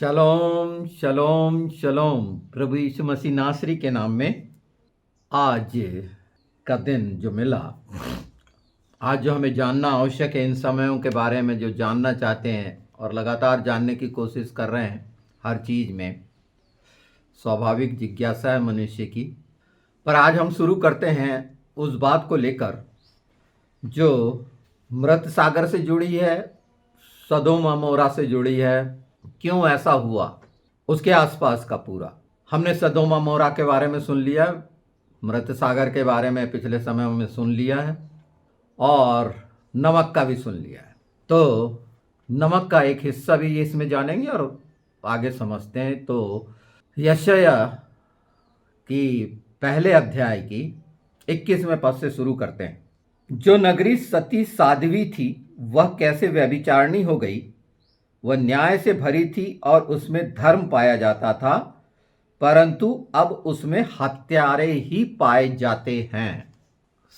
शलोम शलोम शलोम। प्रभु यीशु मसीह नासरी के नाम में आज का दिन जो मिला, आज जो हमें जानना आवश्यक है, इन समयों के बारे में जो जानना चाहते हैं और लगातार जानने की कोशिश कर रहे हैं, हर चीज़ में स्वाभाविक जिज्ञासा है मनुष्य की। पर आज हम शुरू करते हैं उस बात को लेकर जो मृत सागर से जुड़ी है, सदोम अमोरा से जुड़ी है। क्यों ऐसा हुआ, उसके आसपास का पूरा हमने सदोम अमोरा के बारे में सुन लिया, मृत सागर के बारे में पिछले समय में सुन लिया है और नमक का भी सुन लिया है। तो नमक का एक हिस्सा भी इसमें जानेंगे और आगे समझते हैं। तो यशायाह की पहले अध्याय की 21वें पद से शुरू करते हैं। जो नगरी सती साध्वी थी वह कैसे व्यभिचारिणी हो गई। वह न्याय से भरी थी और उसमें धर्म पाया जाता था, परंतु अब उसमें हत्यारे ही पाए जाते हैं।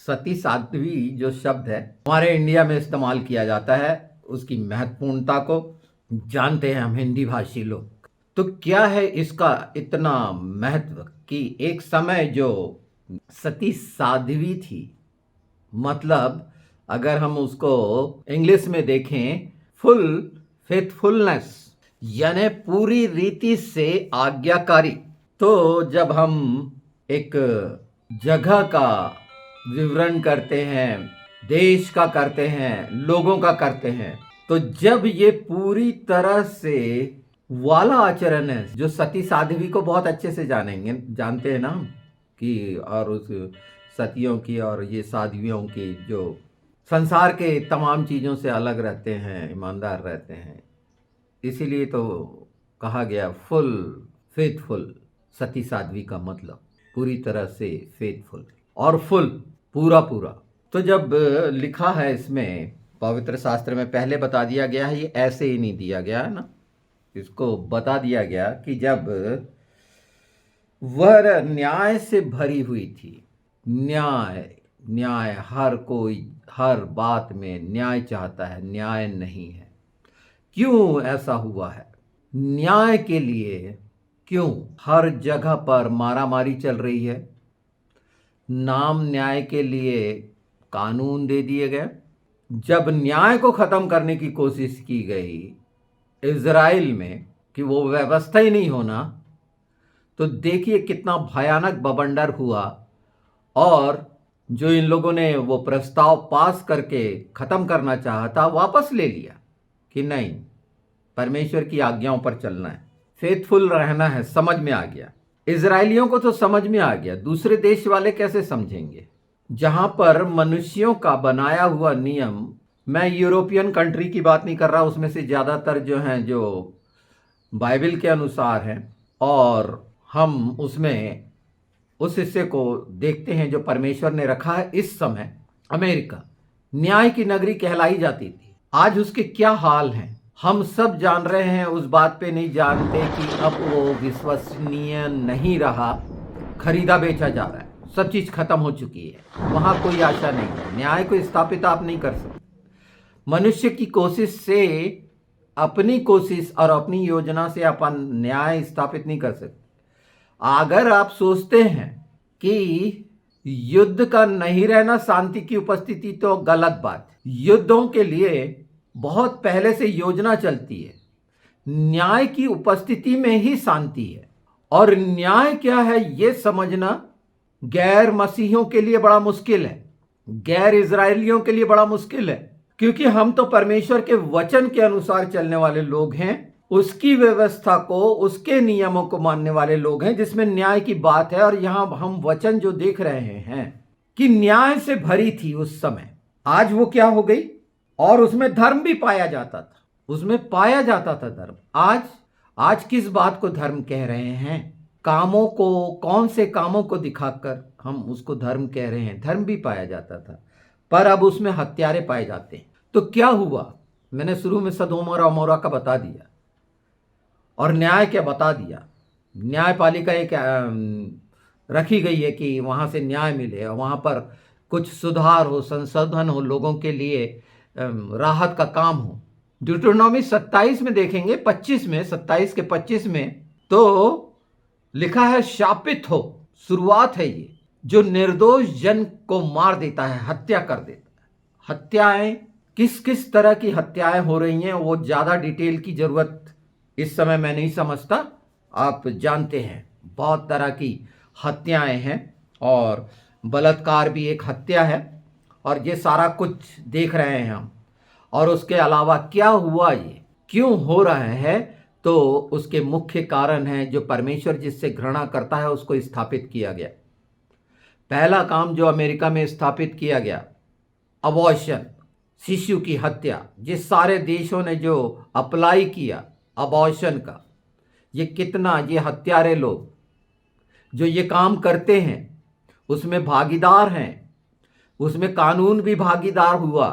सती साध्वी जो शब्द है हमारे इंडिया में इस्तेमाल किया जाता है, उसकी महत्वपूर्णता को जानते हैं हम हिंदी भाषी लोग। तो क्या है इसका इतना महत्व कि एक समय जो सती साध्वी थी, मतलब अगर हम उसको इंग्लिश में देखें, फुल फेथफुलनेस, यानी पूरी रीति से आज्ञाकारी। तो जब हम एक जगह का विवरण करते हैं, देश का करते हैं, लोगों का करते हैं, तो जब ये पूरी तरह से वाला आचरण है, जो सती साध्वी को बहुत अच्छे से जानते हैं ना हम, कि और उस सतियों की और ये साध्वियों की जो संसार के तमाम चीज़ों से अलग रहते हैं, ईमानदार रहते हैं, इसीलिए तो कहा गया फुल फेथफुल। सती साध्वी का मतलब पूरी तरह से फेथफुल और फुल, पूरा पूरा। तो जब लिखा है इसमें पवित्र शास्त्र में, पहले बता दिया गया है, ये ऐसे ही नहीं दिया गया है ना, इसको बता दिया गया कि जब वह न्याय से भरी हुई थी। न्याय न्याय, हर कोई हर बात में न्याय चाहता है, न्याय नहीं है। क्यों ऐसा हुआ है? न्याय के लिए क्यों हर जगह पर मारामारी चल रही है? नाम न्याय के लिए कानून दे दिए गए। जब न्याय को खत्म करने की कोशिश की गई इज़राइल में कि वो व्यवस्था ही नहीं होना, तो देखिए कितना भयानक बवंडर हुआ। और जो इन लोगों ने वो प्रस्ताव पास करके खत्म करना चाहा था, वापस ले लिया कि नहीं, परमेश्वर की आज्ञाओं पर चलना है, फेथफुल रहना है। समझ में आ गया, इजरायलियों को तो समझ में आ गया, दूसरे देश वाले कैसे समझेंगे? जहां पर मनुष्यों का बनाया हुआ नियम, मैं यूरोपियन कंट्री की बात नहीं कर रहा, उसमें से ज़्यादातर जो हैं जो बाइबल के अनुसार हैं, और हम उसमें उस हिस्से को देखते हैं जो परमेश्वर ने रखा है। इस समय अमेरिका न्याय की नगरी कहलाई जाती थी, आज उसके क्या हाल हैं हम सब जान रहे हैं। उस बात पे नहीं जानते कि अब वो विश्वसनीय नहीं रहा, खरीदा बेचा जा रहा है, सब चीज़ खत्म हो चुकी है, वहाँ कोई आशा नहीं है। न्याय को स्थापित आप नहीं कर सकते। मनुष्य की कोशिश से, अपनी कोशिश और अपनी योजना से अपन न्याय स्थापित नहीं कर सकते। अगर आप सोचते हैं कि युद्ध का नहीं रहना शांति की उपस्थिति, तो गलत बात। युद्धों के लिए बहुत पहले से योजना चलती है, न्याय की उपस्थिति में ही शांति है। और न्याय क्या है ये समझना गैर मसीहियों के लिए बड़ा मुश्किल है, गैर इजरायलियों के लिए बड़ा मुश्किल है, क्योंकि हम तो परमेश्वर के वचन के अनुसार चलने वाले लोग हैं, उसकी व्यवस्था को, उसके नियमों को मानने वाले लोग हैं, जिसमें न्याय की बात है। और यहां हम वचन जो देख रहे हैं कि न्याय से भरी थी उस समय, आज वो क्या हो गई? और उसमें धर्म भी पाया जाता था, उसमें पाया जाता था धर्म। आज किस बात को धर्म कह रहे हैं? कामों को, कौन से कामों को दिखाकर हम उसको धर्म कह रहे हैं? धर्म भी पाया जाता था, पर अब उसमें हत्यारे पाए जाते हैं। तो क्या हुआ? मैंने शुरू में सदोम और अमोरा का बता दिया और न्याय क्या बता दिया। न्यायपालिका एक रखी गई है कि वहाँ से न्याय मिले और वहाँ पर कुछ सुधार हो, संशोधन हो, लोगों के लिए राहत का काम हो। ड्यूटेरोनॉमी 27 में देखेंगे, 25 में, 27 के 25 में तो लिखा है शापित हो, शुरुआत है ये, जो निर्दोष जन को मार देता है, हत्या कर देता है। हत्याएं किस किस तरह की हत्याएं हो रही हैं वो ज़्यादा डिटेल की ज़रूरत इस समय मैं नहीं समझता, आप जानते हैं बहुत तरह की हत्याएं हैं और बलात्कार भी एक हत्या है और ये सारा कुछ देख रहे हैं हम। और उसके अलावा क्या हुआ, ये क्यों हो रहा है, तो उसके मुख्य कारण हैं जो परमेश्वर जिससे घृणा करता है उसको स्थापित किया गया। पहला काम जो अमेरिका में स्थापित किया गया, अबॉर्शन, शिशु की हत्या, जिस सारे देशों ने जो अप्लाई किया अबॉर्शन का, ये कितना, ये हत्यारे लोग जो ये काम करते हैं उसमें भागीदार हैं, उसमें कानून भी भागीदार हुआ।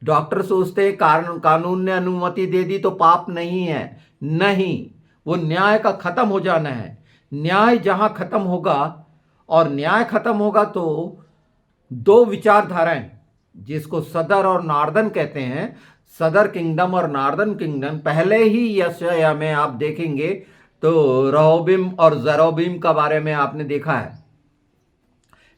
डॉक्टर सोचते हैं कानून ने अनुमति दे दी तो पाप नहीं है, नहीं, वो न्याय का खत्म हो जाना है। न्याय जहां खत्म होगा, और न्याय खत्म होगा तो दो विचारधाराएं जिसको सदर और नार्दन कहते हैं, सदर किंगडम और नार्दन किंगडम, पहले ही यशायाह में आप देखेंगे तो रहोबिम और जरोबिम का बारे में आपने देखा है।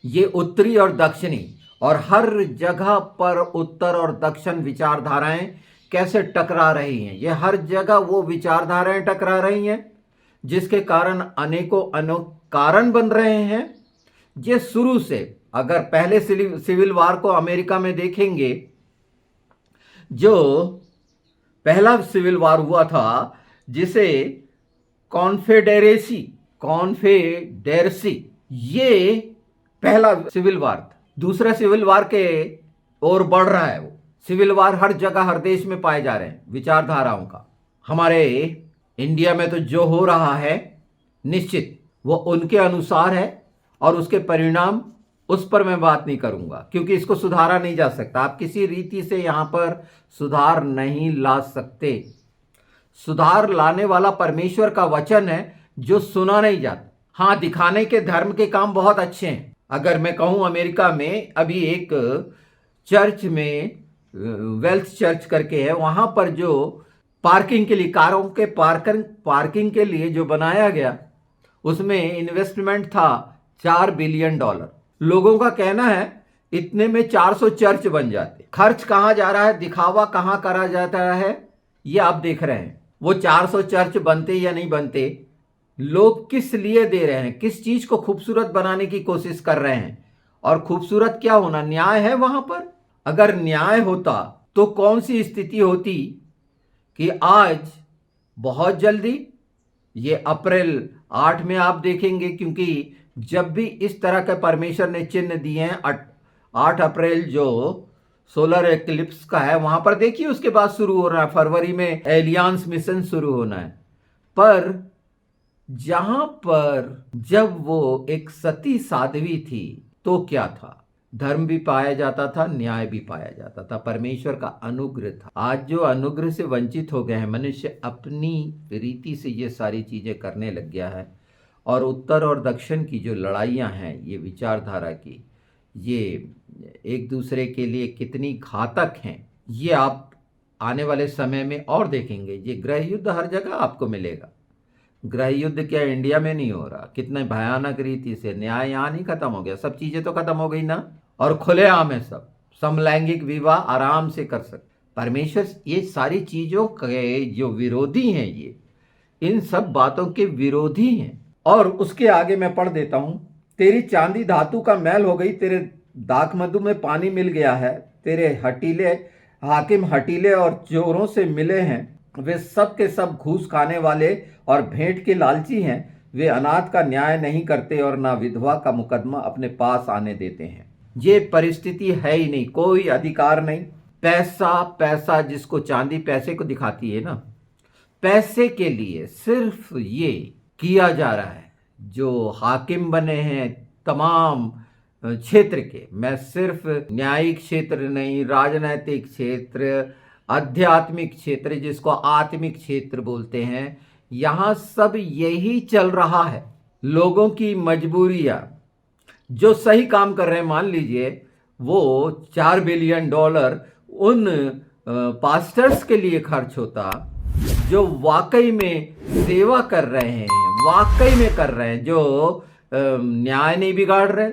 ये उत्तरी और दक्षिणी, और हर जगह पर उत्तर और दक्षिण विचारधाराएं कैसे टकरा रही हैं, ये हर जगह वो विचारधाराएं टकरा रही हैं जिसके कारण अनेकों अनेक कारण बन रहे हैं। ये शुरू से, अगर पहले सिविल वार को अमेरिका में देखेंगे, जो पहला सिविल वार हुआ था जिसे कॉन्फेडेरेसी, ये पहला सिविल वार था। दूसरा सिविल वार के ओर बढ़ रहा है वो। सिविल वार हर जगह हर देश में पाए जा रहे हैं विचारधाराओं का। हमारे इंडिया में तो जो हो रहा है निश्चित वो उनके अनुसार है और उसके परिणाम, उस पर मैं बात नहीं करूंगा क्योंकि इसको सुधारा नहीं जा सकता। आप किसी रीति से यहां पर सुधार नहीं ला सकते। सुधार लाने वाला परमेश्वर का वचन है जो सुना नहीं जाता। हाँ, दिखाने के धर्म के काम बहुत अच्छे हैं। अगर मैं कहूं अमेरिका में अभी एक चर्च में, वेल्थ चर्च करके है, वहां पर जो पार्किंग के लिए, कारों के पार्किंग के लिए जो बनाया गया, उसमें इन्वेस्टमेंट था $4 बिलियन। लोगों का कहना है इतने में 400 चर्च बन जाते। खर्च कहां जा रहा है, दिखावा कहां करा जाता है, ये आप देख रहे हैं। वो 400 चर्च बनते या नहीं बनते, लोग किस लिए दे रहे हैं, किस चीज को खूबसूरत बनाने की कोशिश कर रहे हैं। और खूबसूरत क्या होना, न्याय है वहां पर। अगर न्याय होता तो कौन सी स्थिति होती कि आज बहुत जल्दी, ये अप्रैल 8 में आप देखेंगे, क्योंकि जब भी इस तरह के परमेश्वर ने चिन्ह दिए हैं, 8 अप्रैल जो सोलर एक्लिप्स का है, वहां पर देखिए उसके बाद शुरू हो रहा है, फरवरी में एलियंस मिशन शुरू होना है। पर जहां पर जब वो एक सती साध्वी थी तो क्या था, धर्म भी पाया जाता था, न्याय भी पाया जाता था, परमेश्वर का अनुग्रह था। आज जो अनुग्रह से वंचित हो गए हैं, मनुष्य अपनी रीति से ये सारी चीजें करने लग गया है। और उत्तर और दक्षिण की जो लड़ाइयाँ हैं, ये विचारधारा की, ये एक दूसरे के लिए कितनी घातक हैं, ये आप आने वाले समय में और देखेंगे। ये गृह युद्ध हर जगह आपको मिलेगा। गृह युद्ध क्या इंडिया में नहीं हो रहा, कितने भयानक रीति से। न्याय यहाँ नहीं खत्म हो गया, सब चीजें तो खत्म हो गई ना, और खुलेआम है सब। समलैंगिक विवाह आराम से कर सकते। परमेश्वर ये सारी चीजों के जो विरोधी हैं, ये इन सब बातों के विरोधी हैं। और उसके आगे मैं पढ़ देता हूं, तेरी चांदी धातु का मैल हो गई, तेरे दाखमधु में पानी मिल गया है, तेरे हटीले हाकिम हटीले और चोरों से मिले हैं। वे सब के सब घूस खाने वाले और भेंट के लालची हैं। वे अनाथ का न्याय नहीं करते और ना विधवा का मुकदमा अपने पास आने देते हैं। ये परिस्थिति है ही नहीं, कोई अधिकार नहीं। पैसा पैसा, जिसको चांदी पैसे को दिखाती है ना, पैसे के लिए सिर्फ ये किया जा रहा है। जो हाकिम बने हैं तमाम क्षेत्र के, मैं सिर्फ न्यायिक क्षेत्र नहीं, राजनैतिक क्षेत्र, आध्यात्मिक क्षेत्र, जिसको आत्मिक क्षेत्र बोलते हैं, यहाँ सब यही चल रहा है। लोगों की मजबूरियां, जो सही काम कर रहे हैं, मान लीजिए वो $4 बिलियन उन पास्टर्स के लिए खर्च होता, जो वाकई में सेवा कर रहे हैं, वाकई में कर रहे हैं, जो न्याय नहीं बिगाड़ रहे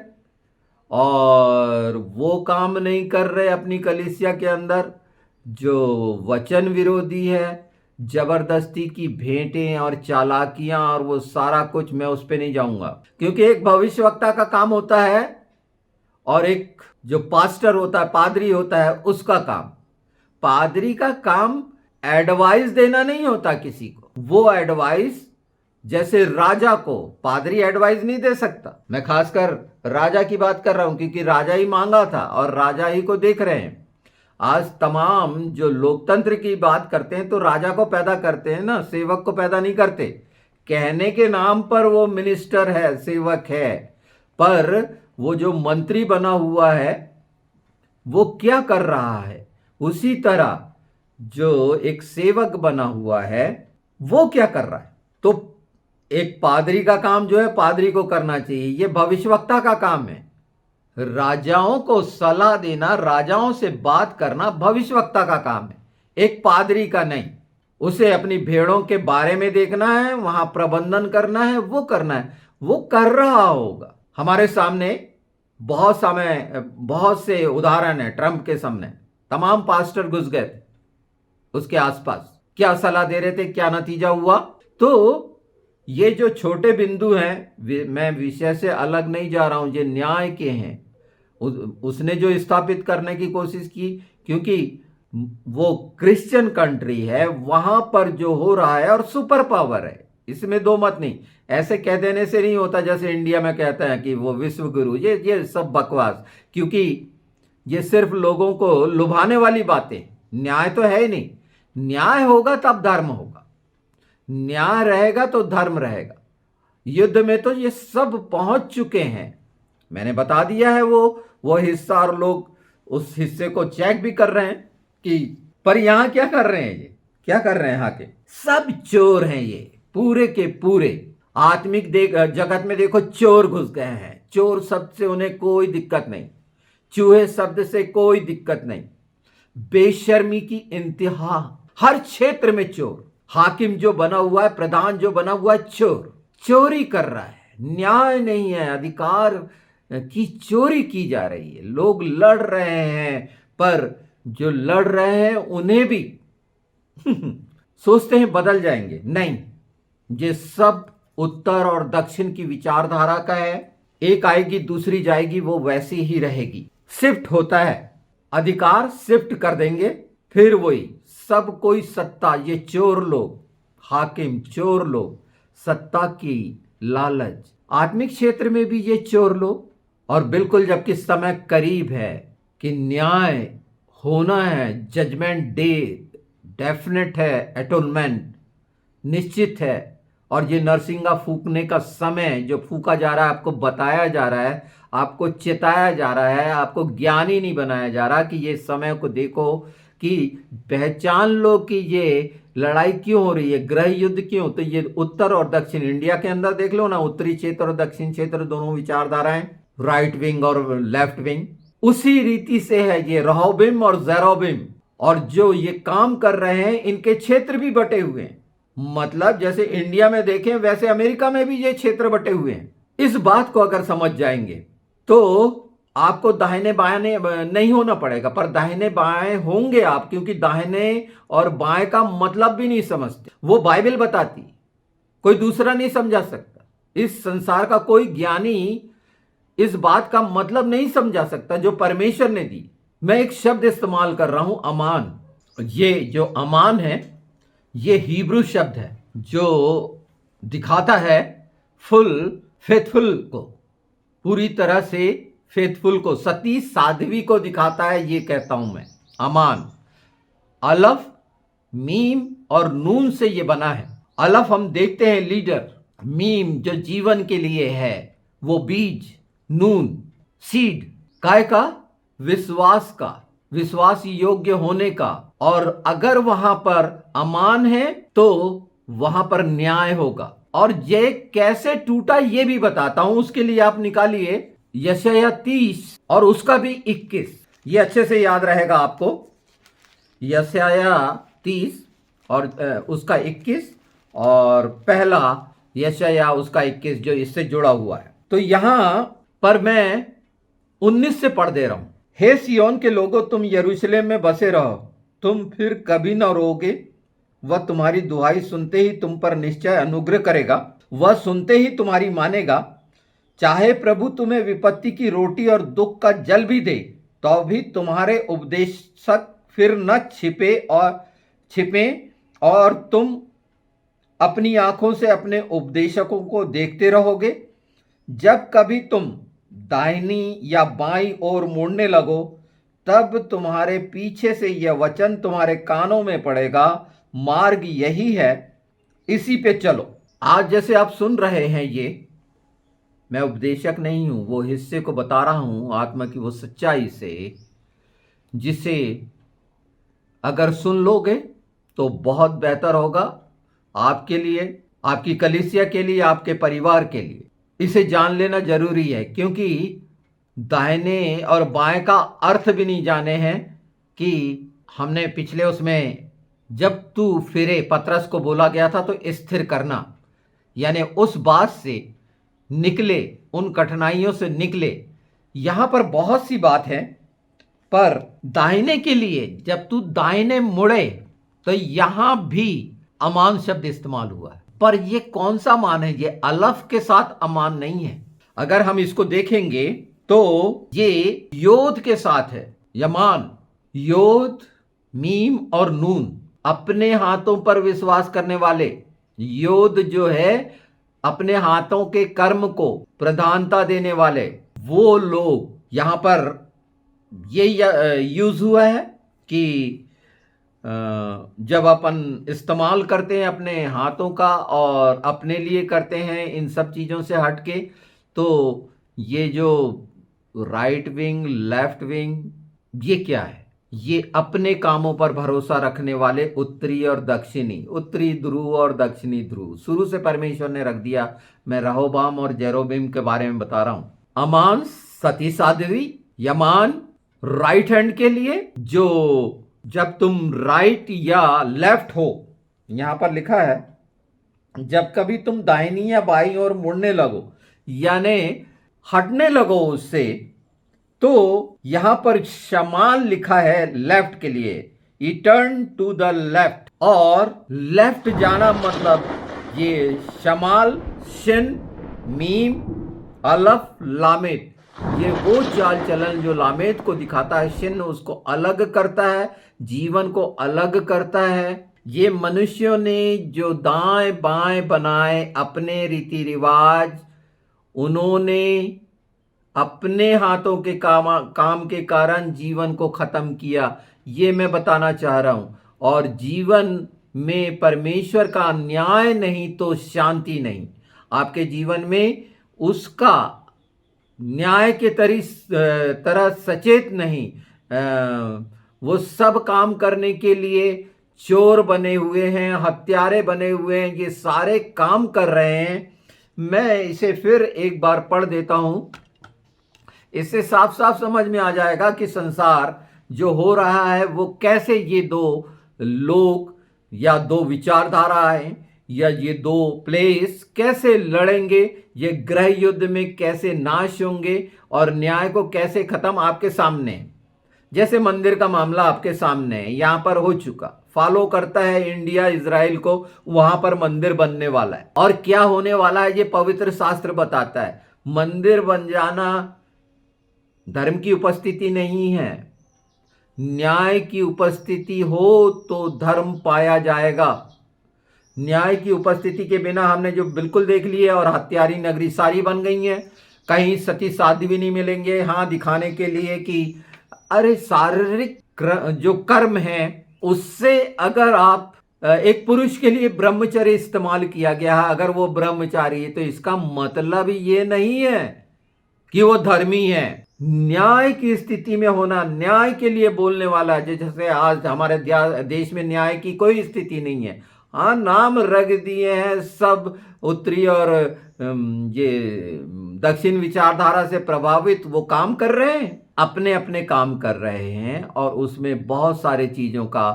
और वो काम नहीं कर रहे अपनी कलीसिया के अंदर जो वचन विरोधी है, जबरदस्ती की भेंटें और चालाकियां और वो सारा कुछ, मैं उस पर नहीं जाऊंगा, क्योंकि एक भविष्यवक्ता का काम होता है और एक जो पास्टर होता है, पादरी होता है, उसका काम। पादरी का काम एडवाइस देना नहीं होता किसी को, वो एडवाइस जैसे राजा को पादरी एडवाइस नहीं दे सकता। मैं खासकर राजा की बात कर रहा हूं क्योंकि राजा ही मांगा था और राजा ही को देख रहे हैं। आज तमाम जो लोकतंत्र की बात करते हैं तो राजा को पैदा करते हैं ना, सेवक को पैदा नहीं करते। कहने के नाम पर वो मिनिस्टर है, सेवक है, पर वो जो मंत्री बना हुआ है वो क्या कर रहा है, उसी तरह जो एक सेवक बना हुआ है वो क्या कर रहा है। तो एक पादरी का काम जो है पादरी को करना चाहिए, ये भविष्यवक्ता का काम है। राजाओं को सलाह देना, राजाओं से बात करना भविष्यवक्ता का काम है, एक पादरी का नहीं। उसे अपनी भेड़ों के बारे में देखना है, वहां प्रबंधन करना है, वो करना है, वो कर रहा होगा। हमारे सामने बहुत से उदाहरण है। ट्रंप के सामने तमाम पास्टर घुस गए थे उसके आसपास, क्या सलाह दे रहे थे, क्या नतीजा हुआ। तो ये जो छोटे बिंदु हैं, मैं विषय से अलग नहीं जा रहा हूं, ये न्याय के हैं। उसने जो स्थापित करने की कोशिश की, क्योंकि वो क्रिश्चियन कंट्री है, वहां पर जो हो रहा है और सुपर पावर है, इसमें दो मत नहीं। ऐसे कह देने से नहीं होता जैसे इंडिया में कहते हैं कि वो विश्व गुरु, ये सब बकवास, क्योंकि ये सिर्फ लोगों को लुभाने वाली बातें। न्याय तो है ही नहीं। न्याय होगा तब धर्म होगा, न्याय रहेगा तो धर्म रहेगा। युद्ध में तो ये सब पहुंच चुके हैं, मैंने बता दिया है वो हिस्सा, और लोग उस हिस्से को चेक भी कर रहे हैं कि पर यहां क्या कर रहे हैं, ये क्या कर रहे हैं। यहाँ के सब चोर हैं, ये पूरे के पूरे। आत्मिक जगत में देखो चोर घुस गए हैं। चोर शब्द से उन्हें कोई दिक्कत नहीं, चूहे शब्द से कोई दिक्कत नहीं। बेशर्मी की इंतहा, हर क्षेत्र में चोर। हाकिम जो बना हुआ है, प्रधान जो बना हुआ है, चोरी कर रहा है। न्याय नहीं है, अधिकार की चोरी की जा रही है। लोग लड़ रहे हैं, पर जो लड़ रहे हैं उन्हें भी सोचते हैं बदल जाएंगे, नहीं। ये सब उत्तर और दक्षिण की विचारधारा का है। एक आएगी दूसरी जाएगी, वो वैसी ही रहेगी। शिफ्ट होता है, अधिकार शिफ्ट कर देंगे, फिर वही सब कोई सत्ता। ये चोर लोग, हाकिम चोर लोग, सत्ता की लालच। आत्मिक क्षेत्र में भी ये चोर लोग। और बिल्कुल जबकि समय करीब है कि न्याय होना है, जजमेंट डे डेफिनेट है, एटोनमेंट निश्चित है, और ये नरसिंगा फूकने का समय जो फूका जा रहा है, आपको बताया जा रहा है, आपको चेताया जा रहा है, आपको ज्ञानी नहीं बनाया जा रहा कि ये समय को देखो, कि पहचान लो कि ये लड़ाई क्यों हो रही है, ग्रह युद्ध क्यों। तो ये उत्तर और दक्षिण, इंडिया के अंदर देख लो ना, उत्तरी क्षेत्र और दक्षिण क्षेत्र दोनों विचारधाराएं, राइट विंग और लेफ्ट विंग, उसी रीति से है ये रहोबिम और जेरोबिम। और जो ये काम कर रहे हैं, इनके क्षेत्र भी बटे हुए हैं। मतलब जैसे इंडिया में देखें वैसे अमेरिका में भी ये क्षेत्र बटे हुए हैं। इस बात को अगर समझ जाएंगे तो आपको दाहिने बाएं नहीं होना पड़ेगा, पर दाहिने बाएं होंगे आप, क्योंकि दाहिने और बाएं का मतलब भी नहीं समझते। वो बाइबल बताती, कोई दूसरा नहीं समझा सकता। इस संसार का कोई ज्ञानी इस बात का मतलब नहीं समझा सकता जो परमेश्वर ने दी। मैं एक शब्द इस्तेमाल कर रहा हूं, अमान। ये जो अमान है, ये हिब्रू शब्द है जो दिखाता है फुल फेथफुल को, पूरी तरह से फेथफुल को, सती साध्वी को दिखाता है। ये कहता हूं मैं, अमान। अलफ, मीम और नून से ये बना है। अलफ हम देखते हैं लीडर, मीम जो जीवन के लिए है वो बीज, नून सीड, काय का, विश्वास का, विश्वास योग्य होने का। और अगर वहां पर अमान है तो वहां पर न्याय होगा। और ये कैसे टूटा ये भी बताता हूं, उसके लिए आप निकालिए यशायाह 30 और उसका भी 21। ये अच्छे से याद रहेगा आपको। यशाया 30 और उसका 21 और पहला यशाया उसका 21 जो इससे जुड़ा हुआ है। तो यहां पर मैं 19 से पढ़ दे रहा हूं। हे सिय्योन के लोगों, तुम यरूशलेम में बसे रहो, तुम फिर कभी न रोगे। वह तुम्हारी दुहाई सुनते ही तुम पर निश्चय अनुग्रह करेगा, वह सुनते ही तुम्हारी मानेगा। चाहे प्रभु तुम्हें विपत्ति की रोटी और दुख का जल भी दे, तो भी तुम्हारे उपदेशक फिर न छिपे और तुम अपनी आंखों से अपने उपदेशकों को देखते रहोगे। जब कभी तुम दाहिनी या बाईं ओर मुड़ने लगो, तब तुम्हारे पीछे से यह वचन तुम्हारे कानों में पड़ेगा, मार्ग यही है, इसी पे चलो। आज जैसे आप सुन रहे हैं, ये मैं उपदेशक नहीं हूं, वो हिस्से को बता रहा हूं आत्मा की वो सच्चाई से, जिसे अगर सुन लोगे तो बहुत बेहतर होगा आपके लिए, आपकी कलीसिया के लिए, आपके परिवार के लिए। इसे जान लेना जरूरी है, क्योंकि दाहिने और बाएं का अर्थ भी नहीं जाने हैं। कि हमने पिछले उसमें जब तू फिरे पतरस को बोला गया था, तो स्थिर करना, यानी उस बात से निकले, उन कठिनाइयों से निकले। यहां पर बहुत सी बात है, पर दाहिने के लिए जब तू दाहिने मुड़े, तो यहां भी अमान शब्द इस्तेमाल हुआ है। पर ये कौन सा मान है? ये अलफ के साथ अमान नहीं है। अगर हम इसको देखेंगे तो ये योद के साथ है। यमान, योद, मीम और नून, अपने हाथों पर विश्वास करने वाले। योद जो है अपने हाथों के कर्म को प्रधानता देने वाले, वो लोग यहां पर ये यूज हुआ है कि जब अपन इस्तेमाल करते हैं अपने हाथों का और अपने लिए करते हैं इन सब चीज़ों से हटके, तो ये जो राइट विंग, लेफ्ट विंग, ये क्या है? ये अपने कामों पर भरोसा रखने वाले उत्तरी और दक्षिणी, उत्तरी ध्रुव और दक्षिणी ध्रुव, शुरू से परमेश्वर ने रख दिया। मैं रहोबाम और जेरोबिम के बारे में बता रहा हूं। अमान सती साध्वी, यमान राइट हैंड के लिए, जो जब तुम राइट या लेफ्ट हो, यहां पर लिखा है जब कभी तुम दाहिनी या बाईं ओर मुड़ने लगो, यानी हटने लगो उससे, तो यहां पर शमाल लिखा है लेफ्ट के लिए, ई टर्न टू द लेफ्ट। और लेफ्ट जाना मतलब ये शमाल, शिन, मीम, अलफ, लामेद, ये वो चाल चलन जो लामेद को दिखाता है, शिन उसको अलग करता है, जीवन को अलग करता है। ये मनुष्यों ने जो दाएं बाएं बनाए अपने रीति रिवाज, उन्होंने अपने हाथों के काम के कारण जीवन को खत्म किया, ये मैं बताना चाह रहा हूं। और जीवन में परमेश्वर का न्याय नहीं तो शांति नहीं। आपके जीवन में उसका न्याय के तरह सचेत नहीं, वो सब काम करने के लिए चोर बने हुए हैं, हत्यारे बने हुए हैं, ये सारे काम कर रहे हैं। मैं इसे फिर एक बार पढ़ देता हूं, इससे साफ साफ समझ में आ जाएगा कि संसार जो हो रहा है वो कैसे ये दो लोग या दो विचारधाराएं या ये दो प्लेस कैसे लड़ेंगे, ये ग्रह युद्ध में कैसे नाश होंगे और न्याय को कैसे खत्म आपके सामने। जैसे मंदिर का मामला आपके सामने है, यहां पर हो चुका, फॉलो करता है इंडिया इजराइल को, वहां पर मंदिर बनने वाला है। और क्या होने वाला है ये पवित्र शास्त्र बताता है। मंदिर बन जाना धर्म की उपस्थिति नहीं है, न्याय की उपस्थिति हो तो धर्म पाया जाएगा। न्याय की उपस्थिति के बिना हमने जो बिल्कुल देख ली है, और हत्यारी नगरी सारी बन गई हैं, कहीं सती साध्वी भी नहीं मिलेंगे। हाँ, दिखाने के लिए कि अरे शारीरिक जो कर्म है उससे अगर आप एक पुरुष के लिए ब्रह्मचर्य इस्तेमाल किया गया है, अगर वो ब्रह्मचारी है, तो इसका मतलब ये नहीं है कि वो धर्मी है। न्याय की स्थिति में होना, न्याय के लिए बोलने वाला, जैसे आज हमारे देश में न्याय की कोई स्थिति नहीं है, हाँ, नाम रख दिए हैं सब उत्तरी और ये दक्षिण विचारधारा से प्रभावित वो काम कर रहे हैं, अपने अपने काम कर रहे हैं और उसमें बहुत सारे चीज़ों का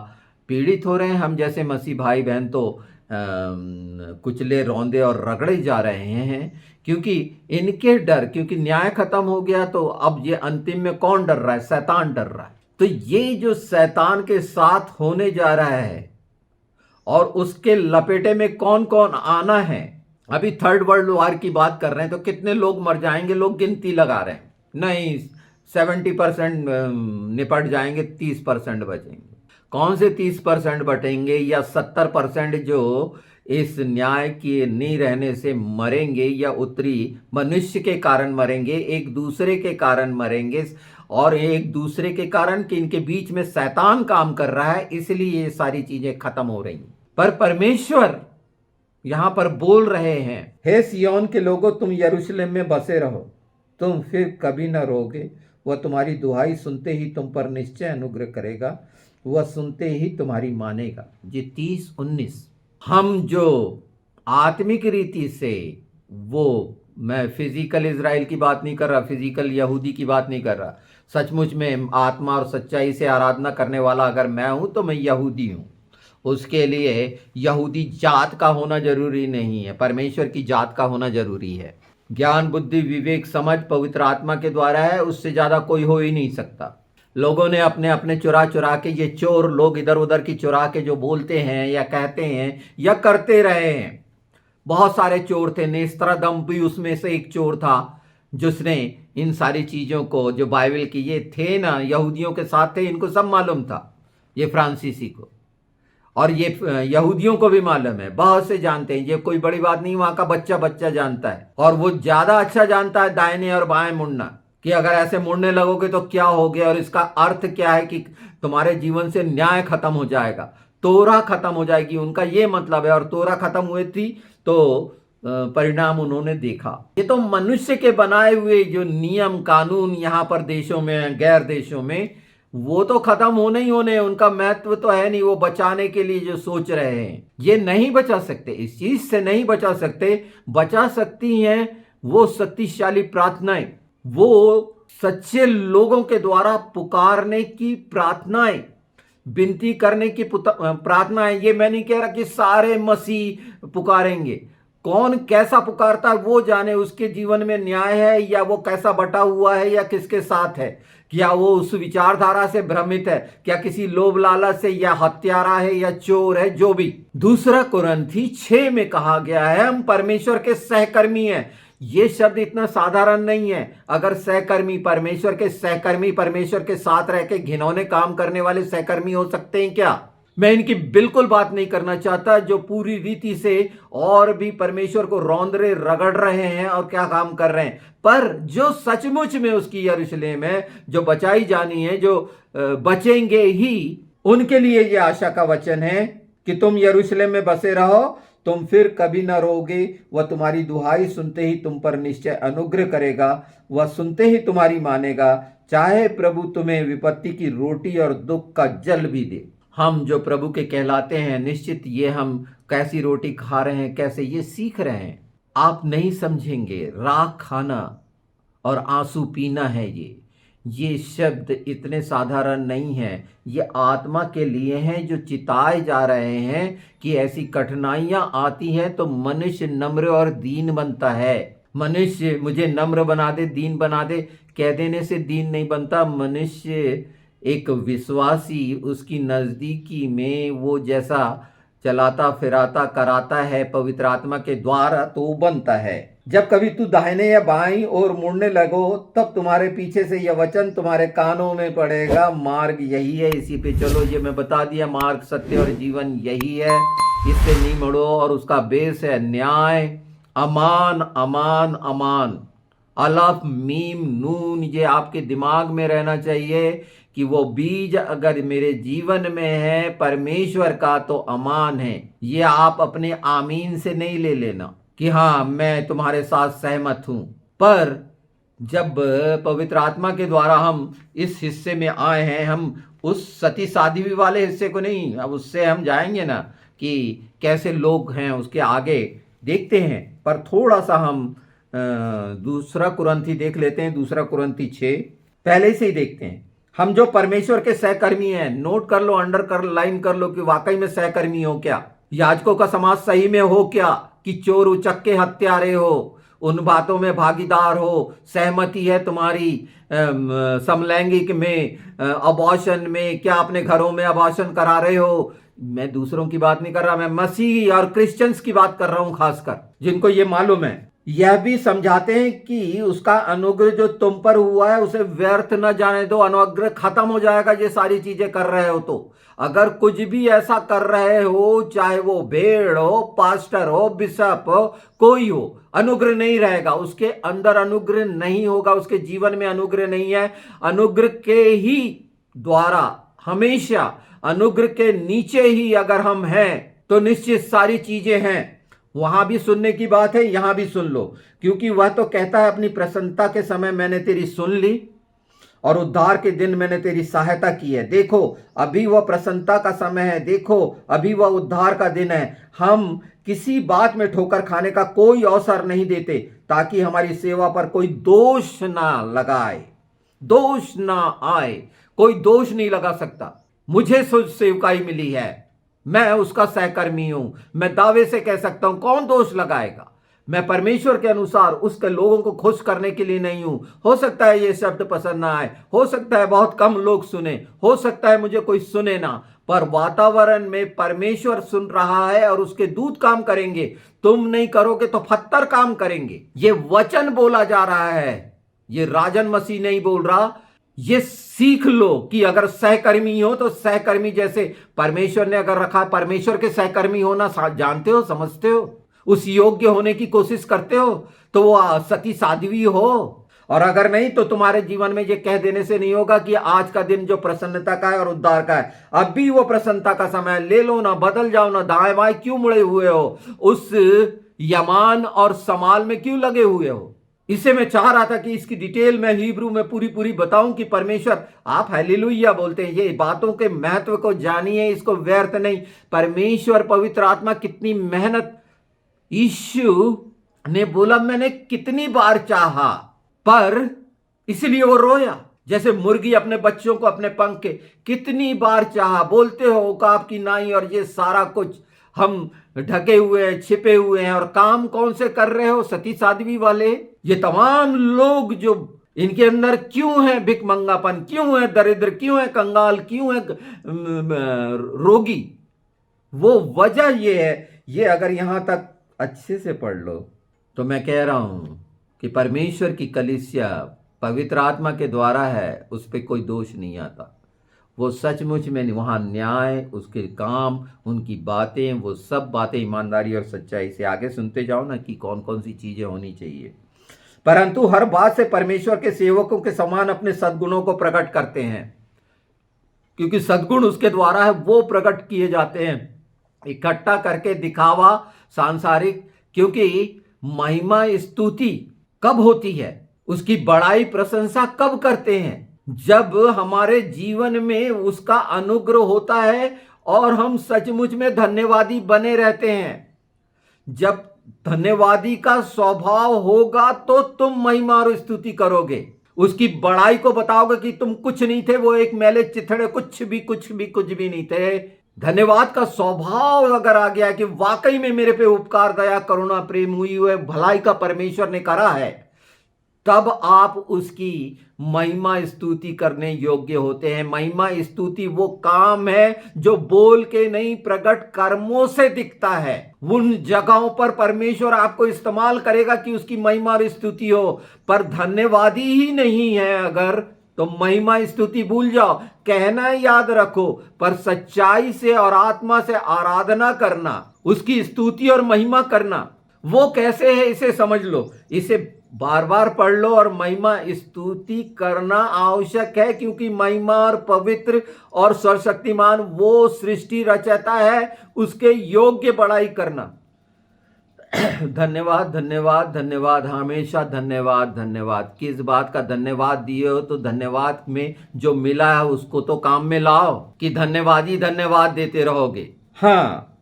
पीड़ित हो रहे हैं। हम जैसे मसीह भाई बहन तो कुचले रौंदे और रगड़े जा रहे हैं, क्योंकि इनके डर, क्योंकि न्याय खत्म हो गया तो अब ये अंतिम में कौन डर रहा है? शैतान डर रहा है। तो ये जो शैतान के साथ होने जा रहा है और उसके लपेटे में कौन कौन आना है, अभी थर्ड वर्ल्ड वॉर की बात कर रहे हैं तो कितने लोग मर जाएंगे, लोग गिनती लगा रहे हैं, नहीं 70% निपट जाएंगे, 30% बचेंगे। कौन से 30% बटेंगे या 70% जो इस न्याय के नहीं रहने से मरेंगे या उत्तरी मनुष्य के कारण मरेंगे, एक दूसरे के कारण मरेंगे, और एक दूसरे के कारण कि इनके बीच में शैतान काम कर रहा है, इसलिए ये सारी चीजें खत्म हो रही हैं। पर परमेश्वर यहां पर बोल रहे हैं, हे सिय्योन के लोगों, तुम यरूशलेम में बसे रहो, तुम फिर कभी न रोगे। वह तुम्हारी दुहाई सुनते ही तुम पर निश्चय अनुग्रह करेगा, वह सुनते ही तुम्हारी मानेगा। ये 30-19 हम जो आत्मिक रीति से, वो मैं फिजिकल इजराइल की बात नहीं कर रहा, फिजिकल यहूदी की बात नहीं कर रहा, सचमुच में आत्मा और सच्चाई से आराधना करने वाला अगर मैं हूं तो मैं यहूदी हूं। उसके लिए यहूदी जात का होना जरूरी नहीं है, परमेश्वर की जात का होना जरूरी है। ज्ञान बुद्धि विवेक समझ पवित्र आत्मा के द्वारा है, उससे ज्यादा कोई हो ही नहीं सकता। लोगों ने अपने अपने चुरा चुरा के, ये चोर लोग इधर उधर की चुरा के जो बोलते हैं या कहते हैं या करते रहे हैं, बहुत सारे चोर थे। नेस्त्रादम भी उसमें से एक चोर था जिसने इन सारी चीजों को, जो बाइबल की ये थे ना, यहूदियों के साथ थे, इनको सब मालूम था, ये फ्रांसीसी को, और ये यहूदियों को भी मालूम है, बहुत से जानते हैं, ये कोई बड़ी बात नहीं, वहां का बच्चा बच्चा जानता है। और वो ज्यादा अच्छा जानता है दाहिने और बाएं मुड़ना, कि अगर ऐसे मुड़ने लगोगे तो क्या हो गया, और इसका अर्थ क्या है कि तुम्हारे जीवन से न्याय खत्म हो जाएगा, तोरा खत्म हो जाएगी, उनका ये मतलब है। और तोरा खत्म हुई थी तो परिणाम उन्होंने देखा। ये तो मनुष्य के बनाए हुए जो नियम कानून यहाँ पर देशों में, गैर देशों में, वो तो खत्म होने ही होने, उनका महत्व तो है नहीं। वो बचाने के लिए जो सोच रहे हैं, ये नहीं बचा सकते, इस चीज से नहीं बचा सकते। बचा सकती हैं वो शक्तिशाली प्रार्थनाएं, वो सच्चे लोगों के द्वारा पुकारने की प्रार्थनाएं, विनती करने की प्रार्थनाएं। ये मैं नहीं कह रहा कि सारे मसीह पुकारेंगे, कौन कैसा पुकारता है वो जाने, उसके जीवन में न्याय है या वो कैसा बटा हुआ है या किसके साथ है, क्या वो उस विचारधारा से भ्रमित है, क्या किसी लोभ लालच से, या हत्यारा है या चोर है, जो भी। दूसरा कुरिन्थी 6 में कहा गया है हम परमेश्वर के सहकर्मी हैं। ये शब्द इतना साधारण नहीं है। अगर सहकर्मी, परमेश्वर के सहकर्मी, परमेश्वर के साथ रह के घिनौने काम करने वाले सहकर्मी हो सकते हैं क्या? मैं इनकी बिल्कुल बात नहीं करना चाहता, जो पूरी रीति से और भी परमेश्वर को रौंदरे रगड़ रहे हैं और क्या काम कर रहे हैं, पर जो सचमुच में उसकी यरूशलेम है, जो बचाई जानी है, जो बचेंगे ही, उनके लिए ये आशा का वचन है कि तुम यरूशलेम में बसे रहो, तुम फिर कभी न रोगे। वह तुम्हारी दुहाई सुनते ही तुम पर निश्चय अनुग्रह करेगा, वह सुनते ही तुम्हारी मानेगा, चाहे प्रभु तुम्हें विपत्ति की रोटी और दुख का जल भी दे। हम जो प्रभु के कहलाते हैं, निश्चित ये हम कैसी रोटी खा रहे हैं, कैसे ये सीख रहे हैं, आप नहीं समझेंगे। राख खाना और आंसू पीना है, ये शब्द इतने साधारण नहीं है। ये आत्मा के लिए हैं जो चिताए जा रहे हैं कि ऐसी कठिनाइयां आती हैं तो मनुष्य नम्र और दीन बनता है। मनुष्य मुझे नम्र बना दे, दीन बना दे कह देने से दीन नहीं बनता। मनुष्य एक विश्वासी, उसकी नज़दीकी में वो जैसा चलाता फिराता कराता है पवित्र आत्मा के द्वारा, तो वो बनता है। जब कभी तू दाहिने या बाईं ओर मुड़ने लगो, तब तुम्हारे पीछे से यह वचन तुम्हारे कानों में पड़ेगा, मार्ग यही है, इसी पे चलो। ये मैं बता दिया, मार्ग सत्य और जीवन यही है, इससे नहीं मुड़ो। और उसका बेस है न्याय, अमान अमान अमान, अलफ मीम नून। ये आपके दिमाग में रहना चाहिए कि वो बीज अगर मेरे जीवन में है परमेश्वर का तो अमान है। ये आप अपने आमीन से नहीं ले लेना कि हाँ मैं तुम्हारे साथ सहमत हूं, पर जब पवित्र आत्मा के द्वारा हम इस हिस्से में आए हैं, हम उस सती शादी वाले हिस्से को नहीं, अब उससे हम जाएंगे ना कि कैसे लोग हैं उसके आगे देखते हैं, पर थोड़ा सा हम दूसरा कुरिन्थी देख लेते हैं। दूसरा कुरिन्थी 6 पहले से ही देखते हैं। हम जो परमेश्वर के सहकर्मी हैं, नोट कर लो, अंडर कर लाइन कर लो कि वाकई में सहकर्मी हो क्या, याजकों का समाज सही में हो क्या, कि चोर उचक्के हत्यारे हो, उन बातों में भागीदार हो, सहमति है तुम्हारी समलैंगिक में, अबॉर्शन में, क्या अपने घरों में अबॉर्शन करा रहे हो। मैं दूसरों की बात नहीं कर रहा, मैं मसीह और क्रिश्चियंस की बात कर रहा हूं, खासकर जिनको ये मालूम है। यह भी समझाते हैं कि उसका अनुग्रह जो तुम पर हुआ है उसे व्यर्थ न जाने दो। अनुग्रह खत्म हो जाएगा ये सारी चीजें कर रहे हो तो। अगर कुछ भी ऐसा कर रहे हो, चाहे वो भेड़ हो, पास्टर हो, बिशप हो, कोई हो, अनुग्रह नहीं रहेगा। उसके अंदर अनुग्रह नहीं होगा, उसके जीवन में अनुग्रह नहीं है। अनुग्रह के ही द्वारा, हमेशा अनुग्रह के नीचे ही अगर हम हैं तो निश्चित सारी चीजें हैं। वहां भी सुनने की बात है, यहां भी सुन लो, क्योंकि वह तो कहता है अपनी प्रसन्नता के समय मैंने तेरी सुन ली और उद्धार के दिन मैंने तेरी सहायता की है। देखो अभी वह प्रसन्नता का समय है, देखो अभी वह उद्धार का दिन है। हम किसी बात में ठोकर खाने का कोई अवसर नहीं देते ताकि हमारी सेवा पर कोई दोष ना लगाए, दोष ना आए। कोई दोष नहीं लगा सकता। मुझे सेवकाई मिली है, मैं उसका सहकर्मी हूं, मैं दावे से कह सकता हूं, कौन दोष लगाएगा। मैं परमेश्वर के अनुसार उसके लोगों को खुश करने के लिए नहीं हूं। हो सकता है ये शब्द पसंद ना आए, हो सकता है बहुत कम लोग सुने, हो सकता है मुझे कोई सुने ना, पर वातावरण में परमेश्वर सुन रहा है और उसके दूत काम करेंगे। तुम नहीं करोगे तो पत्थर काम करेंगे। ये वचन बोला जा रहा है, ये राजन मसीह नहीं बोल रहा। ये सीख लो कि अगर सहकर्मी हो तो सहकर्मी जैसे परमेश्वर ने अगर रखा, परमेश्वर के सहकर्मी होना जानते हो, समझते हो, उस योग्य होने की कोशिश करते हो, तो वो सती साध्वी हो। और अगर नहीं तो तुम्हारे जीवन में ये कह देने से नहीं होगा कि आज का दिन जो प्रसन्नता का है और उद्धार का है, अब भी वो प्रसन्नता का समय, ले लो ना, बदल जाओ ना, दाएं बाएं क्यों मुड़े हुए हो, उस यमान और समाल में क्यों लगे हुए हो। इसे मैं चाह रहा था कि इसकी डिटेल में हिब्रू में पूरी बताऊं कि परमेश्वर, आप हालेलुया बोलते हैं, ये बातों के महत्व को जानिए, इसको व्यर्थ नहीं। परमेश्वर पवित्र आत्मा कितनी मेहनत, यीशु ने बोला मैंने कितनी बार चाहा, पर इसलिए वो रोया। जैसे मुर्गी अपने बच्चों को अपने पंख के कितनी बार चाहा, बोलते हो औकाब की नाई और ये सारा कुछ, हम ढके हुए हैं, छिपे हुए हैं, और काम कौन से कर रहे हो, सती साध्वी वाले। ये तमाम लोग जो इनके अंदर क्यों है भिकमंगापन, क्यों है दरिद्र, क्यों है कंगाल, क्यों है रोगी, वो वजह ये है। ये अगर यहां तक अच्छे से पढ़ लो तो मैं कह रहा हूं कि परमेश्वर की कलीसिया पवित्र आत्मा के द्वारा है, उस पर कोई दोष नहीं आता। वो सचमुच में वहाँ न्याय, उसके काम, उनकी बातें, वो सब बातें ईमानदारी और सच्चाई से। आगे सुनते जाओ ना कि कौन कौन सी चीज़ें होनी चाहिए। परंतु हर बात से परमेश्वर के सेवकों के समान अपने सद्गुणों को प्रकट करते हैं, क्योंकि सद्गुण उसके द्वारा है, वो प्रकट किए जाते हैं, इकट्ठा करके दिखावा सांसारिक। क्योंकि महिमा स्तुति कब होती है, उसकी बड़ाई प्रशंसा कब करते हैं, जब हमारे जीवन में उसका अनुग्रह होता है और हम सचमुच में धन्यवादी बने रहते हैं। जब धन्यवादी का स्वभाव होगा तो तुम महिमा और स्तुति करोगे, उसकी बड़ाई को बताओगे कि तुम कुछ नहीं थे, वो एक मैले चिथड़े, कुछ भी नहीं थे। धन्यवाद का स्वभाव अगर आ गया कि वाकई में मेरे पे उपकार, दया, करुणा, प्रेम हुई है, भलाई का परमेश्वर ने करा है, तब आप उसकी महिमा स्तुति करने योग्य होते हैं। महिमा स्तुति वो काम है जो बोल के नहीं, प्रकट कर्मों से दिखता है। उन जगहों पर परमेश्वर आपको इस्तेमाल करेगा कि उसकी महिमा और स्तुति हो, पर धन्यवादी ही नहीं है अगर, तो महिमा स्तुति भूल जाओ। कहना याद रखो, पर सच्चाई से और आत्मा से आराधना करना, उसकी स्तुति और महिमा करना, वो कैसे है इसे समझ लो, इसे बार बार पढ़ लो। और महिमा स्तुति करना आवश्यक है, क्योंकि महिमा और पवित्र और सर्वशक्तिमान वो सृष्टि रचता है, उसके योग्य बड़ाई करना। धन्यवाद धन्यवाद धन्यवाद, हमेशा धन्यवाद धन्यवाद। किस बात का धन्यवाद दिए हो, तो धन्यवाद में जो मिला है उसको तो काम में लाओ, कि धन्यवाद ही धन्यवाद देते रहोगे। हाँ,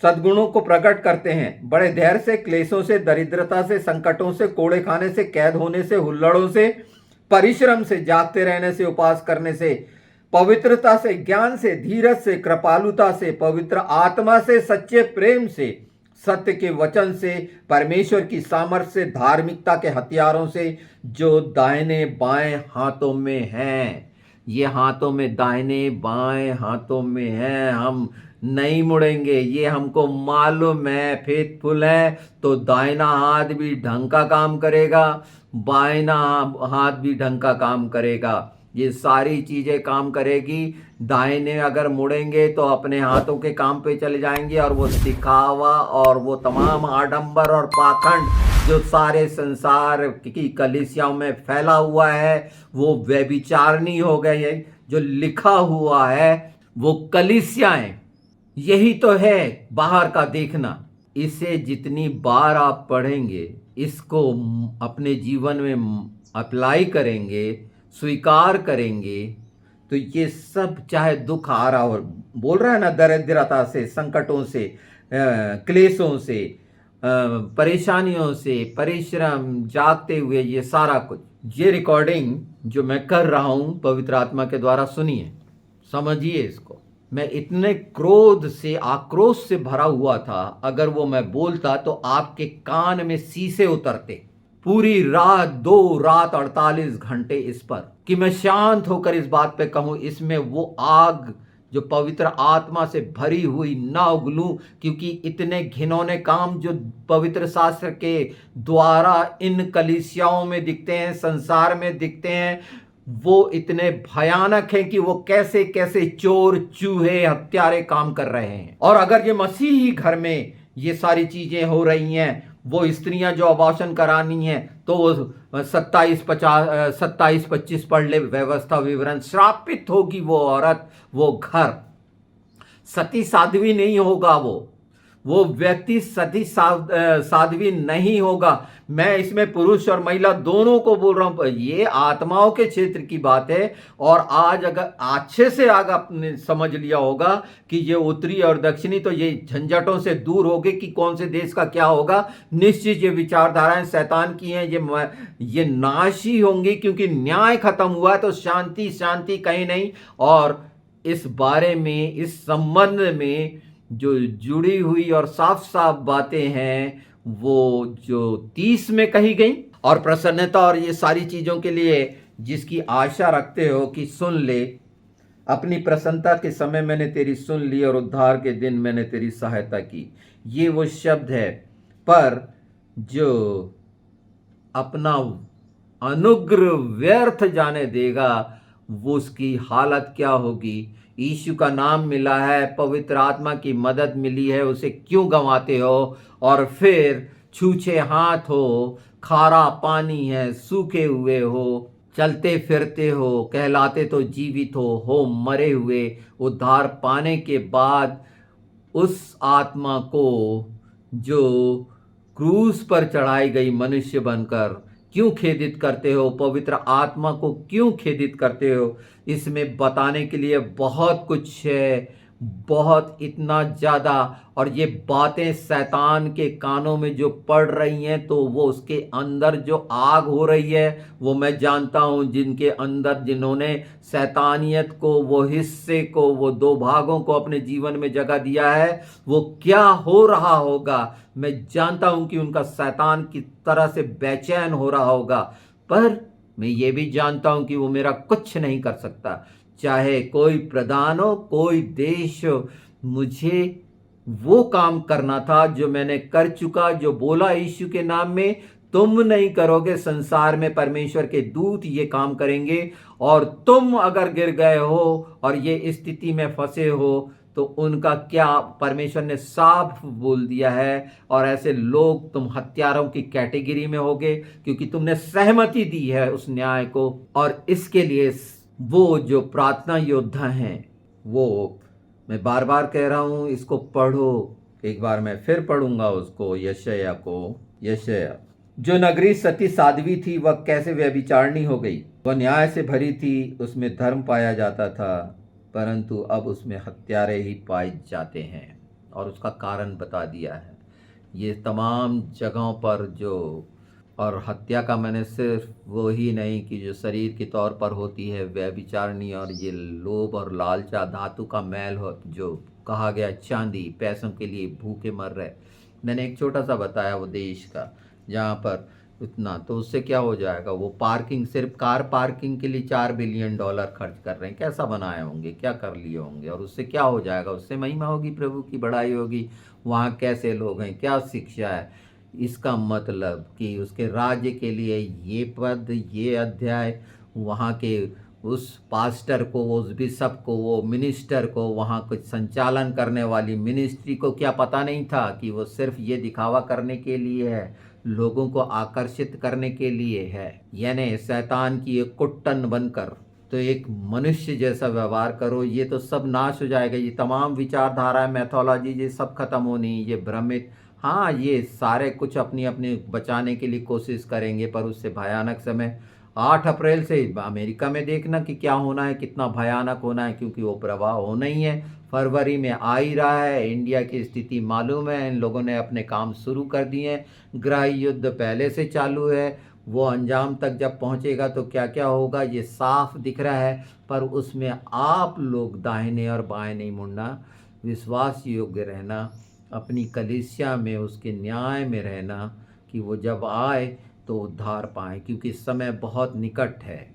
सद्गुणों को प्रकट करते हैं। बड़े धैर्य से, क्लेशों से, दरिद्रता से, संकटों से, कोड़े खाने से, कैद होने से, हुल्लड़ों से, परिश्रम से, जागते रहने से, उपवास करने से, पवित्रता से, ज्ञान से, धीरज से, कृपालुता से, पवित्र आत्मा से, सच्चे प्रेम से, सत्य के वचन से, परमेश्वर की सामर्थ्य से, धार्मिकता के हथियारों से जो दाहिने बाएं हाथों में हैं। ये हाथों में, दाहिने बाएं हाथों में है, हम नहीं मुड़ेंगे, ये हमको मालूम है। फेथफुल है तो दाहिना हाथ भी ढंग का काम करेगा, बाइना हाथ भी ढंग का काम करेगा। ये सारी चीजें काम करेगी। दाहिने अगर मुड़ेंगे तो अपने हाथों के काम पे चले जाएंगे, और वो दिखावा और वो तमाम आडंबर और पाखंड जो सारे संसार की कलीसियाओं में फैला हुआ है वो व्यभिचारणी हो गए है। जो लिखा हुआ है वो कलीसियाएं, यही तो है बाहर का देखना। इसे जितनी बार आप पढ़ेंगे, इसको अपने जीवन में अप्लाई करेंगे, स्वीकार करेंगे, तो ये सब चाहे दुख आ रहा हो, बोल रहा है ना, दरिद्रता से, संकटों से, क्लेशों से, परेशानियों से, परिश्रम, जागते हुए, ये सारा कुछ, ये रिकॉर्डिंग जो मैं कर रहा हूं पवित्र आत्मा के द्वारा, सुनिए, समझिए इसको। मैं इतने क्रोध से, आक्रोश से भरा हुआ था, अगर वो मैं बोलता तो आपके कान में शीशे उतरते। पूरी रात, 2 रात 48 घंटे इस पर, कि मैं शांत होकर इस बात पे कहूं, इसमें वो आग जो पवित्र आत्मा से भरी हुई ना उगलूं, क्योंकि इतने घिनौने काम जो पवित्र शास्त्र के द्वारा इन कलीसियाओं में दिखते हैं, संसार में दिखते हैं, वो इतने भयानक हैं कि वो कैसे कैसे चोर, चूहे, हत्यारे काम कर रहे हैं। और अगर ये मसीही घर में ये सारी चीजें हो रही हैं, वो स्त्रियां जो अबॉर्शन करानी है, तो वो 27-25 पढ़ ले व्यवस्था विवरण। श्रापित होगी वो औरत, वो घर। सती साध्वी नहीं होगा, वो व्यक्ति सती साध्वी नहीं होगा। मैं इसमें पुरुष और महिला दोनों को बोल रहा हूं, ये आत्माओं के क्षेत्र की बात है। और आज अगर अच्छे से आगे आपने समझ लिया होगा कि ये उत्तरी और दक्षिणी, तो ये झंझटों से दूर होगे कि कौन से देश का क्या होगा। निश्चित ये विचारधाराएं शैतान की हैं, ये नाशी होंगी, क्योंकि न्याय खत्म हुआ है, तो शांति शांति कहीं नहीं। और इस बारे में, इस संबंध में जो जुड़ी हुई और साफ साफ बातें हैं, वो जो 30 में कही गई, और प्रसन्नता और ये सारी चीजों के लिए जिसकी आशा रखते हो कि सुन ले, अपनी प्रसन्नता के समय मैंने तेरी सुन ली, और उद्धार के दिन मैंने तेरी सहायता की। ये वो शब्द है। पर जो अपना अनुग्रह व्यर्थ जाने देगा, वो उसकी हालत क्या होगी। यीशु का नाम मिला है, पवित्र आत्मा की मदद मिली है, उसे क्यों गंवाते हो। और फिर छूछे हाथ हो, खारा पानी है, सूखे हुए हो, चलते फिरते हो, कहलाते तो जीवित हो मरे हुए। उद्धार पाने के बाद उस आत्मा को जो क्रूस पर चढ़ाई गई मनुष्य बनकर क्यों खेदित करते हो, पवित्र आत्मा को क्यों खेदित करते हो। इसमें बताने के लिए बहुत कुछ है, बहुत, इतना ज़्यादा। और ये बातें शैतान के कानों में जो पड़ रही हैं, तो वो उसके अंदर जो आग हो रही है, वो मैं जानता हूँ। जिनके अंदर, जिन्होंने शैतानियत को, वो हिस्से को, वो 2 भागों को अपने जीवन में जगह दिया है, वो क्या हो रहा होगा। मैं जानता हूं कि उनका शैतान की तरह से बेचैन हो रहा होगा। पर मैं ये भी जानता हूं कि वो मेरा कुछ नहीं कर सकता, चाहे कोई प्रधान हो, कोई देश हो। मुझे वो काम करना था जो मैंने कर चुका, जो बोला यीशु के नाम में, तुम नहीं करोगे, संसार में परमेश्वर के दूत ये काम करेंगे। और तुम अगर गिर गए हो और ये स्थिति में फंसे हो, तो उनका क्या, परमेश्वर ने साफ बोल दिया है। और ऐसे लोग, तुम हत्यारों की कैटेगरी में होगे, क्योंकि तुमने सहमति दी है उस न्याय को। और इसके लिए वो जो प्रार्थना योद्धा हैं, वो, मैं बार बार कह रहा हूं, इसको पढ़ो। एक बार मैं फिर पढ़ूंगा उसको, यशायाह को। यशायाह, जो नगरी सती साध्वी थी, वह कैसे व्यभिचारिणी हो गई। वह न्याय से भरी थी, उसमें धर्म पाया जाता था, परंतु अब उसमें हत्यारे ही पाए जाते हैं। और उसका कारण बता दिया है। ये तमाम जगहों पर जो, और हत्या का मैंने सिर्फ वो ही नहीं कि जो शरीर के तौर पर होती है व्यभिचारिणी, और ये लोभ और लालचा, धातु का मैल हो, जो कहा गया चांदी, पैसों के लिए भूखे मर रहे। मैंने एक छोटा सा बताया वो देश का, जहाँ पर इतना, तो उससे क्या हो जाएगा, वो पार्किंग, सिर्फ कार पार्किंग के लिए $4 बिलियन खर्च कर रहे हैं। कैसा बनाए होंगे, क्या कर लिए होंगे, और उससे क्या हो जाएगा, उससे महिमा होगी, प्रभु की बड़ाई होगी। वहाँ कैसे लोग हैं, क्या शिक्षा है, इसका मतलब कि उसके राज्य के लिए ये पद, ये अध्याय, वहाँ के उस पास्टर को, उस बिशप को, वो मिनिस्टर को, वहाँ कुछ संचालन करने वाली मिनिस्ट्री को क्या पता नहीं था कि वो सिर्फ ये दिखावा करने के लिए है, लोगों को आकर्षित करने के लिए है। यानी शैतान की एक कुट्टन बनकर तो एक मनुष्य जैसा व्यवहार करो, ये तो सब नाश हो जाएगा। ये तमाम विचारधारा, मैथोलॉजी, ये सब खत्म होनी, ये भ्रमित, हाँ ये सारे कुछ अपनी अपनी बचाने के लिए कोशिश करेंगे, पर उससे भयानक समय 8 अप्रैल से अमेरिका में देखना कि क्या होना है, कितना भयानक होना है, क्योंकि वो प्रवाह होना ही है। फरवरी में आ ही रहा है। इंडिया की स्थिति मालूम है, इन लोगों ने अपने काम शुरू कर दिए हैं। गृह युद्ध पहले से चालू है, वो अंजाम तक जब पहुंचेगा तो क्या क्या होगा ये साफ दिख रहा है। पर उसमें आप लोग दाहिने और बाएं नहीं मुड़ना, विश्वास योग्य रहना, अपनी कलीसिया में उसके न्याय में रहना कि वो जब आए तो उद्धार पाएं, क्योंकि समय बहुत निकट है।